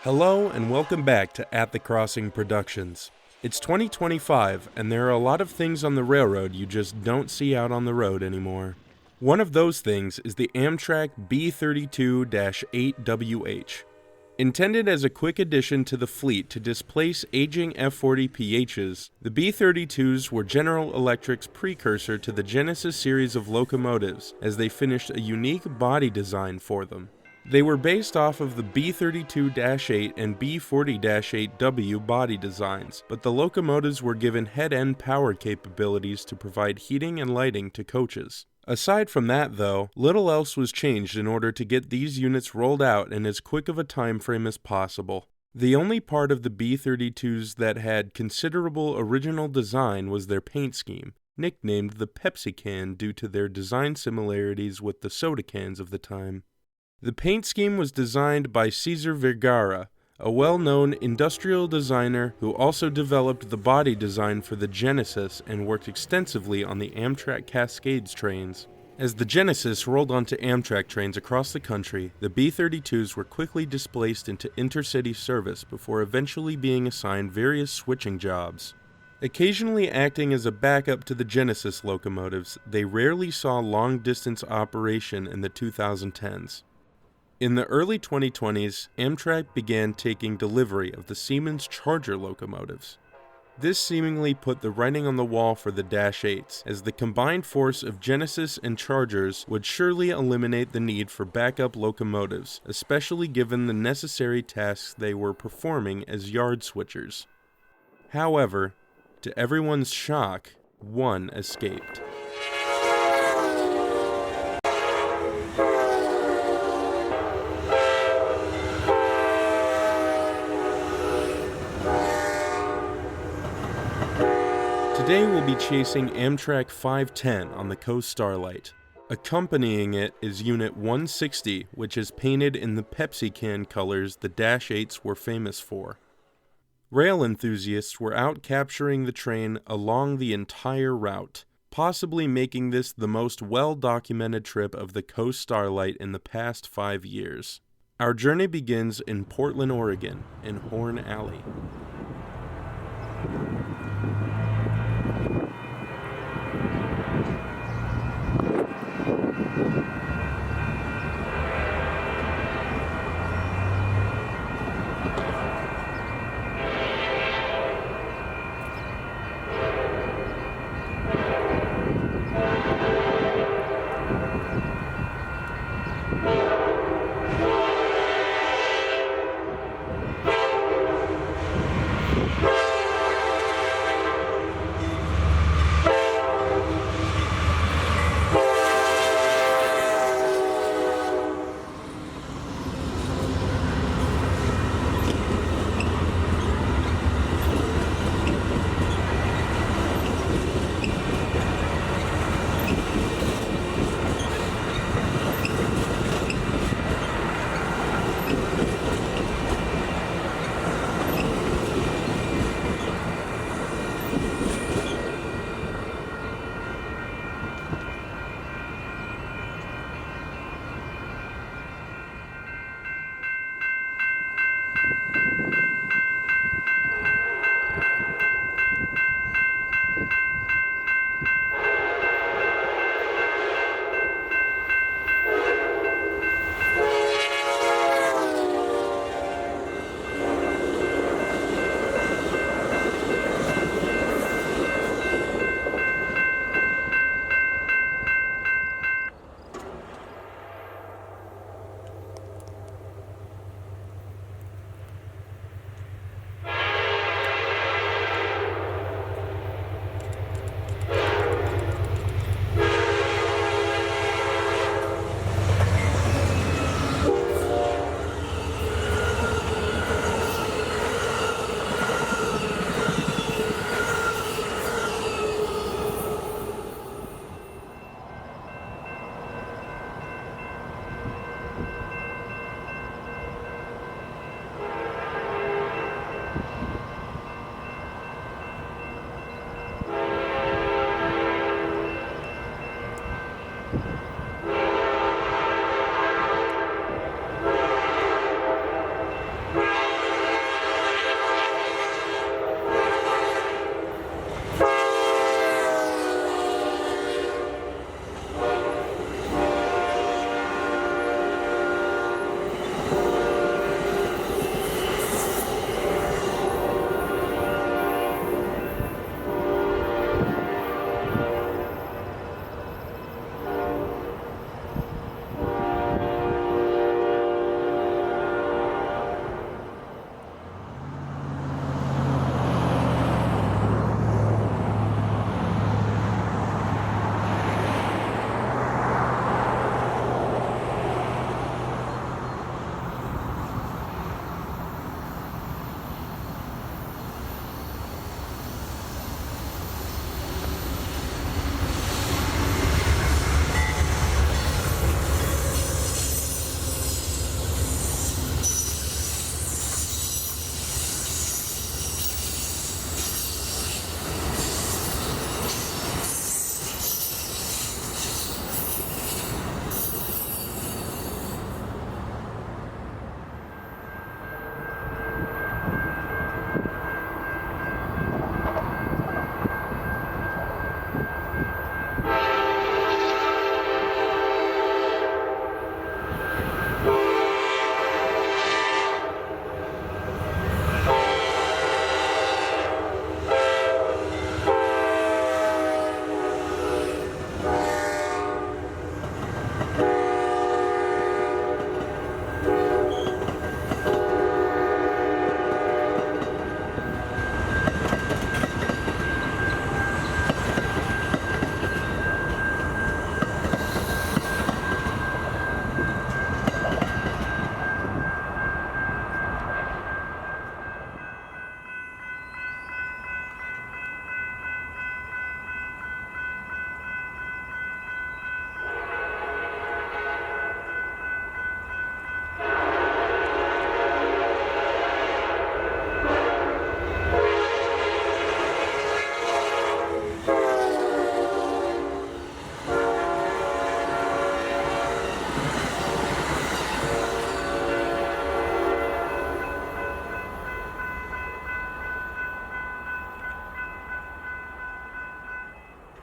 Hello and welcome back to At the Crossing Productions. It's 2025 and there are a lot of things on the railroad you just don't see out on the road anymore. One of those things is the Amtrak B32-8WH. Intended as a quick addition to the fleet to displace aging F40PHs, the B32s were General Electric's precursor to the Genesis series of locomotives as they finished a unique body design for them. They were based off of the B32-8 and B40-8W body designs, but the locomotives were given head-end power capabilities to provide heating and lighting to coaches. Aside from that, though, little else was changed in order to get these units rolled out in as quick of a time frame as possible. The only part of the B32s that had considerable original design was their paint scheme, nicknamed the Pepsi can due to their design similarities with the soda cans of the time. The paint scheme was designed by Cesar Vergara, a well-known industrial designer who also developed the body design for the Genesis and worked extensively on the Amtrak Cascades trains. As the Genesis rolled onto Amtrak trains across the country, the B-32s were quickly displaced into intercity service before eventually being assigned various switching jobs. Occasionally acting as a backup to the Genesis locomotives, they rarely saw long-distance operation in the 2010s. In the early 2020s, Amtrak began taking delivery of the Siemens Charger locomotives. This seemingly put the writing on the wall for the Dash 8s, as the combined force of Genesis and Chargers would surely eliminate the need for backup locomotives, especially given the necessary tasks they were performing as yard switchers. However, to everyone's shock, one escaped. Today we'll be chasing Amtrak 510 on the Coast Starlight. Accompanying it is Unit 160, which is painted in the Pepsi can colors the Dash 8s were famous for. Rail enthusiasts were out capturing the train along the entire route, possibly making this the most well-documented trip of the Coast Starlight in the past 5 years. Our journey begins in Portland, Oregon, in Horn Alley.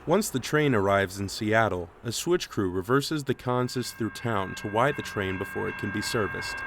Once the train arrives in Seattle, a switch crew reverses the consist through town to Y the train before it can be serviced.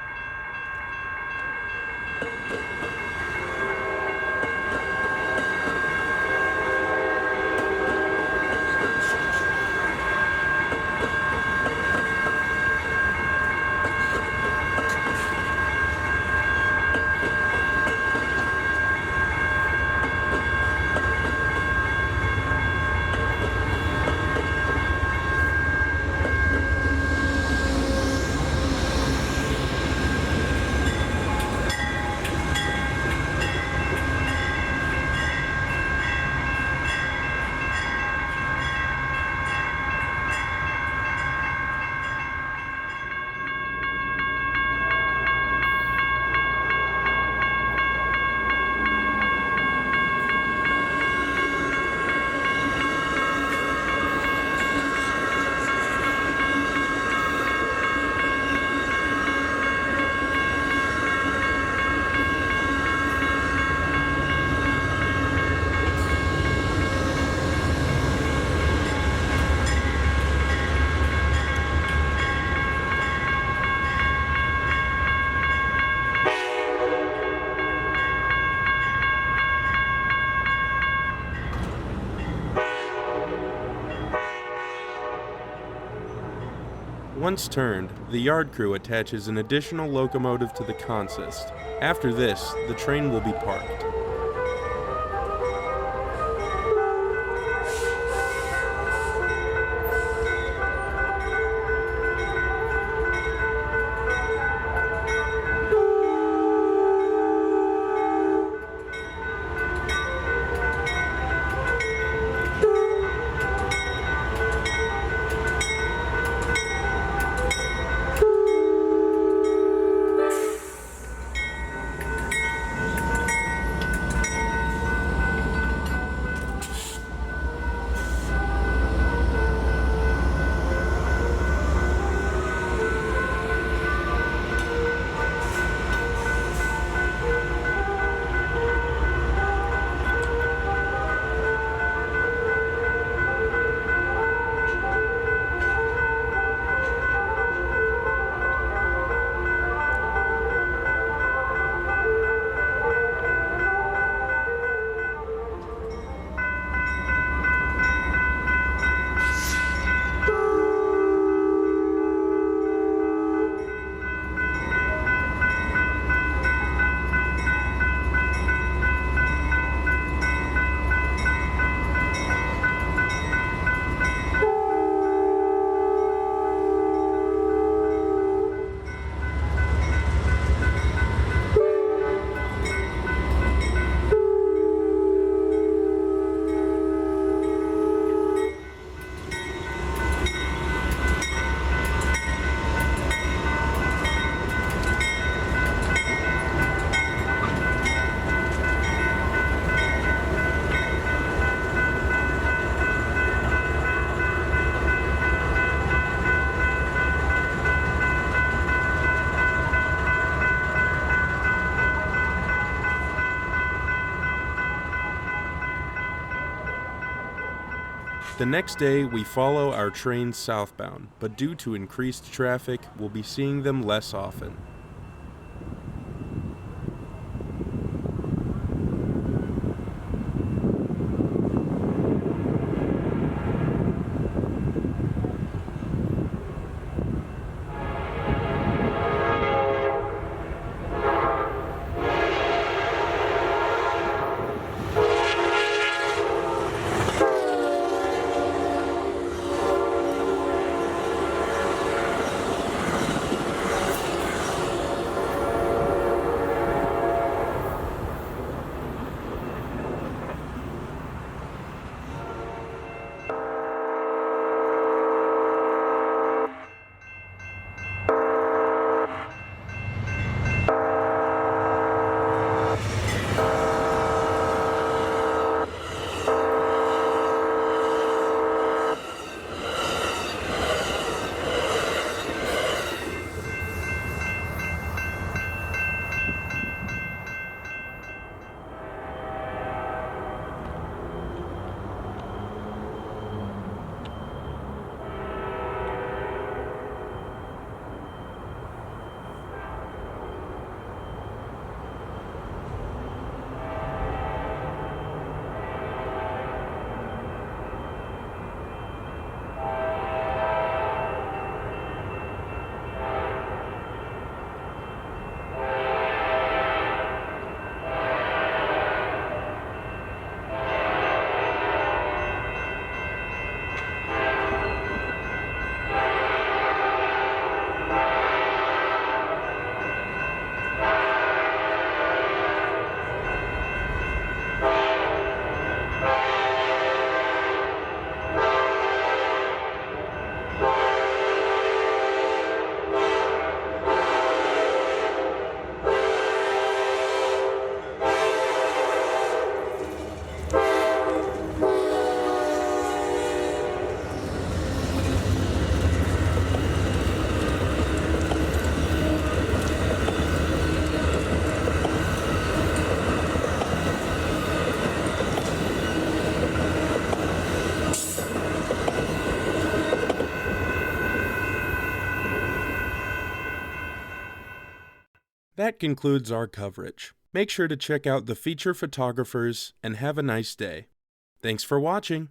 Once turned, the yard crew attaches an additional locomotive to the consist. After this, the train will be parked. The next day, we follow our trains southbound, but due to increased traffic, we'll be seeing them less often. That concludes our coverage. Make sure to check out the feature photographers and have a nice day. Thanks for watching.